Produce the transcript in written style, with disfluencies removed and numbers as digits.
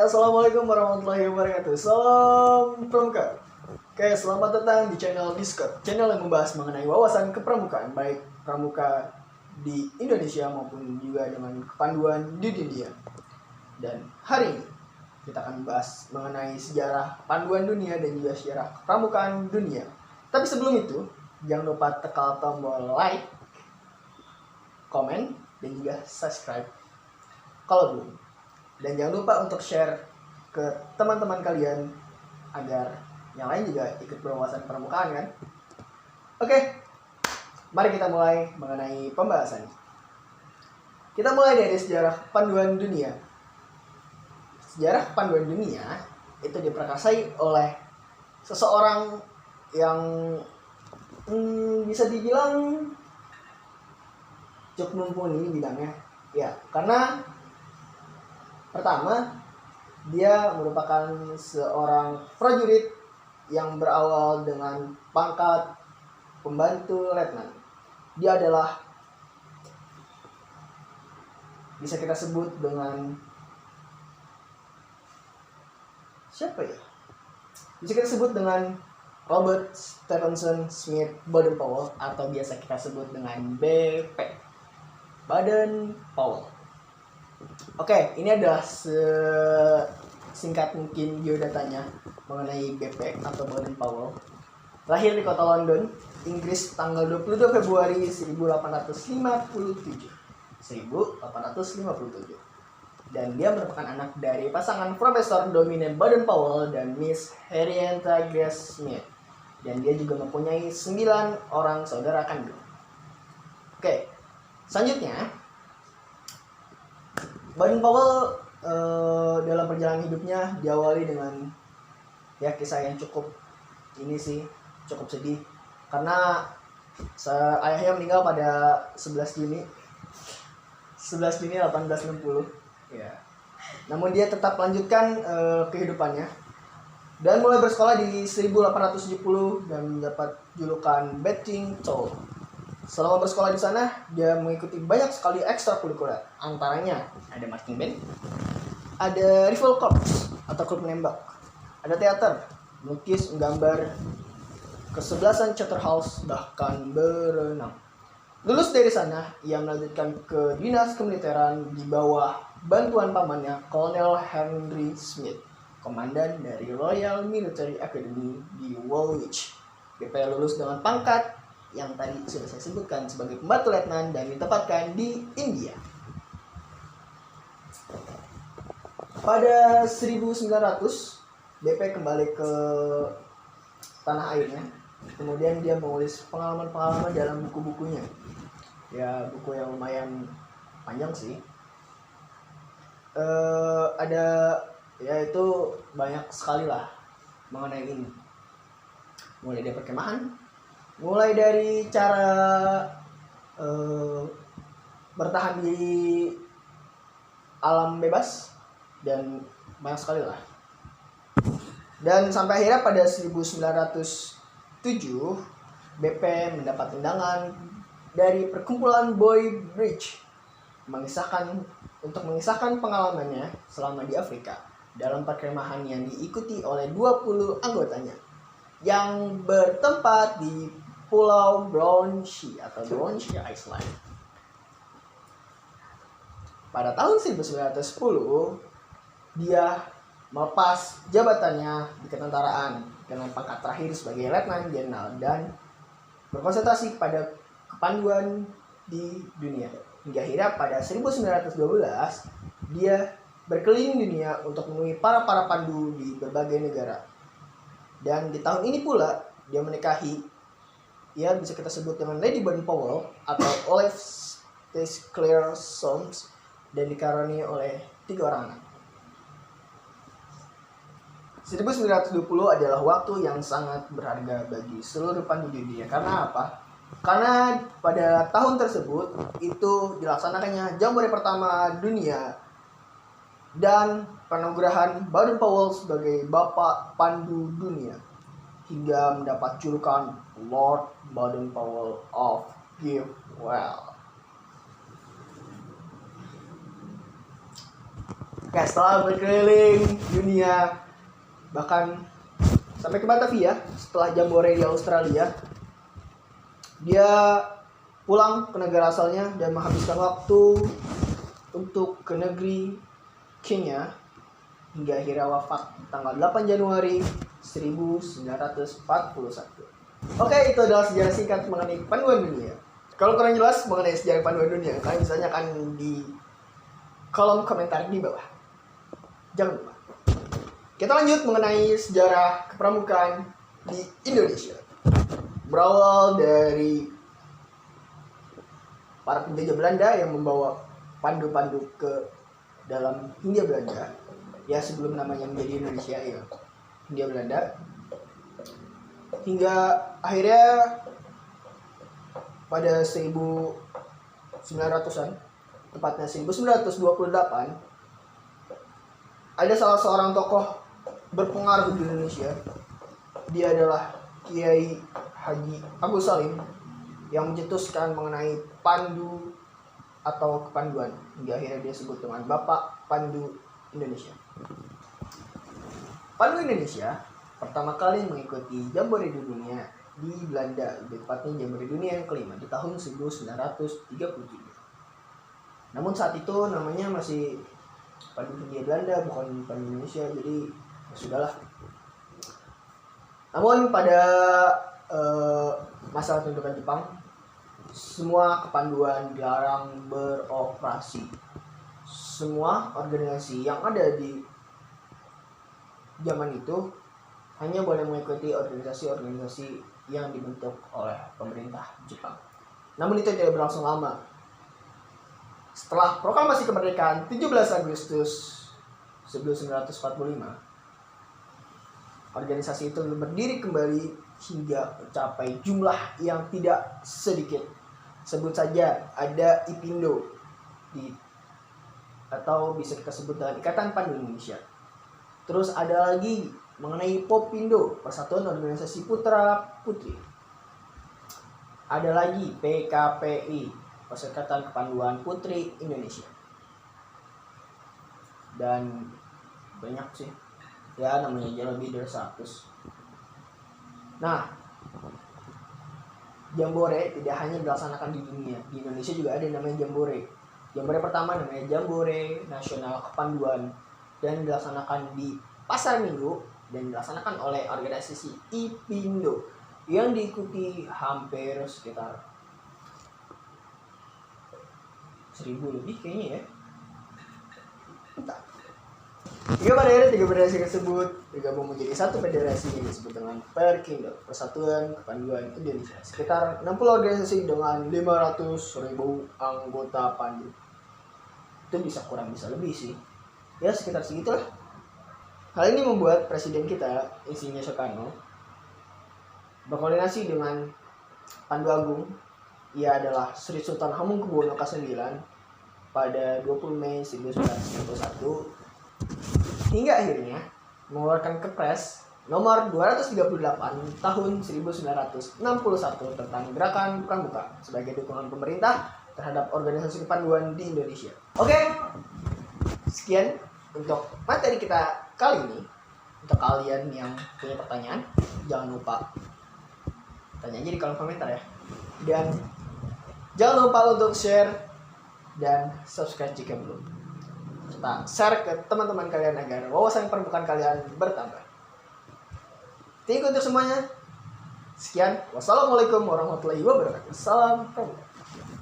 Assalamualaikum warahmatullahi wabarakatuh. Salam Pramuka. Oke, selamat datang di channel Discord, channel yang membahas mengenai wawasan kepramukaan, baik pramuka di Indonesia maupun juga dengan kepanduan di dunia. Dan hari ini kita akan membahas mengenai sejarah panduan dunia dan juga sejarah kepramukaan dunia. Tapi sebelum itu, jangan lupa tekan tombol like, komen, dan juga subscribe kalau belum. Dan jangan lupa untuk share ke teman-teman kalian agar yang lain juga ikut berwawasan permukaan kan. Oke, mari kita mulai mengenai pembahasan. Kita mulai dari sejarah panduan dunia. Sejarah panduan dunia itu diperkasai oleh seseorang yang bisa dibilang cukup mumpuni bidangnya. Ya, karena pertama, dia merupakan seorang prajurit yang berawal dengan pangkat pembantu letnan. Dia adalah, bisa kita sebut dengan siapa ya? Bisa kita sebut dengan Robert Stephenson Smith Baden-Powell, atau biasa kita sebut dengan BP, Baden-Powell. Oke, ini adalah singkat mungkin biodatanya mengenai BP atau Baden-Powell. Lahir di kota London, Inggris tanggal 22 Februari 1857. Dan dia merupakan anak dari pasangan Profesor Dominic Baden-Powell dan Miss Henrietta Grace Smith. Dan dia juga mempunyai 9 orang saudara kandung. Oke, selanjutnya Baden-Powell dalam perjalanan hidupnya diawali dengan kisah yang cukup sedih karena ayahnya meninggal pada 11 Juni 1860 ya. Namun dia tetap melanjutkan kehidupannya dan mulai bersekolah di 1870 dan mendapat julukan Betting Toll. Selama bersekolah di sana, dia mengikuti banyak sekali ekstrakurikuler. Antaranya ada marching band, ada rifle corps atau klub menembak, ada teater, melukis, menggambar, kesebelasan Charterhouse, bahkan berenang. Lulus dari sana, ia melanjutkan ke dinas kemiliteran di bawah bantuan pamannya, Kolonel Henry Smith, komandan dari Royal Military Academy di Woolwich. BP lulus dengan pangkat yang tadi sudah saya sebutkan sebagai pembantu letnan dan ditempatkan di India. Pada 1900, BP kembali ke tanah airnya. Kemudian dia menulis pengalaman-pengalaman dalam buku-bukunya. Ya, buku yang lumayan panjang sih. Itu banyak sekali lah mengenai ini. Mulai dari perkemahan, mulai dari cara bertahan di alam bebas, dan banyak sekali lah. Dan sampai akhirnya pada 1907 BP mendapat undangan dari perkumpulan Boy Bridge untuk mengisahkan pengalamannya selama di Afrika dalam perkemahan yang diikuti oleh 20 anggotanya yang bertempat di Pulau Brownsea atau Brownsea Island. Pada tahun 1910, dia melepas jabatannya di ketentaraan dengan pangkat terakhir sebagai letnan jenderal dan berkonsentrasi pada kepanduan di dunia. Hingga akhirnya pada 1912, dia berkeliling dunia untuk menemui para pandu di berbagai negara. Dan di tahun ini pula dia menikahi, ya bisa kita sebut dengan Lady Baden-Powell atau Olive Clare Soames, dan dikaruniai oleh 3 orang anak. 1920 adalah waktu yang sangat berharga bagi seluruh pandu dunia. Karena apa? Karena pada tahun tersebut itu dilaksanakannya Jambore pertama dunia dan penganugerahan Baden-Powell sebagai Bapak Pandu Dunia, hingga mendapat julukan Lord Baden-Powell of Givewell. Nah, setelah berkeliling dunia bahkan sampai ke Batavia, setelah jambore di Australia, dia pulang ke negara asalnya dan menghabiskan waktu untuk ke negeri Kenya hingga akhirnya wafat tanggal 8 Januari 1941. Oke, itu adalah sejarah singkat mengenai panduan dunia. Kalau kurang jelas mengenai sejarah panduan dunia, kalian bisa tanyakan di kolom komentar di bawah. Jangan lupa. Kita lanjut mengenai sejarah kepramukaan di Indonesia. Berawal dari para penjajah Belanda yang membawa pandu-pandu ke dalam Hindia Belanda, ya sebelum namanya menjadi Indonesia, ya Hindia Belanda, hingga akhirnya pada 1900-an, tepatnya 1928, ada salah seorang tokoh berpengaruh di Indonesia. Dia adalah Kiai Haji Agus Salim yang mencetuskan mengenai pandu atau kepanduan, hingga akhirnya dia sebut dengan Bapak Pandu Indonesia. Pandu Indonesia pertama kali mengikuti jambore dunia di Belanda, lebih tepatnya jambore dunia yang kelima di tahun 1933. Namun saat itu namanya masih Pandu Hindia Belanda, bukan Pandu Indonesia, jadi ya sudahlah. Namun pada masa pendudukan Jepang, semua kepanduan dilarang beroperasi. Semua organisasi yang ada di zaman itu hanya boleh mengikuti organisasi-organisasi yang dibentuk oleh pemerintah Jepang. Namun itu tidak berlangsung lama. Setelah proklamasi kemerdekaan 17 Agustus 1945, organisasi itu berdiri kembali hingga mencapai jumlah yang tidak sedikit. Sebut saja ada IPINDO atau bisa kita sebut dengan Ikatan Pandu Indonesia. Terus ada lagi mengenai Popindo, Persatuan Organisasi Putra Putri. Ada lagi PKPI, Perserikatan Kepanduan Putri Indonesia. Dan banyak sih. Ya namanya aja lebih dari 100. Nah, jambore tidak hanya dilaksanakan di dunia. Di Indonesia juga ada yang namanya jambore. Jambore pertama namanya Jambore Nasional Kepanduan dan dilaksanakan di Pasar Minggu dan dilaksanakan oleh organisasi IPINDO yang diikuti hampir sekitar 1000 lebih kayaknya ya. Entah. Tiga federasi tersebut bergabung menjadi satu federasi yang disebut dengan Perkindo, Persatuan Kepanduan Indonesia. Sekitar 60 organisasi dengan 500.000 anggota pandu. Itu bisa kurang bisa lebih sih. Ya sekitar segitulah. Hal ini membuat presiden kita, Insinyur Soekarno, berkoordinasi dengan Pandu Agung. Ia adalah Sri Sultan Hamengkubuwono ke-9 pada 20 Mei 1991 hingga akhirnya mengeluarkan Kepres nomor 238 tahun 1961 tentang gerakan pramuka sebagai dukungan pemerintah terhadap organisasi kepanduan di Indonesia. Oke, sekian untuk materi kita kali ini. Untuk kalian yang punya pertanyaan, jangan lupa tanya aja di kolom komentar ya. Dan jangan lupa untuk share dan subscribe jika belum. Serta share ke teman-teman kalian agar wawasan permukaan kalian bertambah. Thank you untuk semuanya. Sekian. Wassalamualaikum warahmatullahi wabarakatuh. Salam pramuka.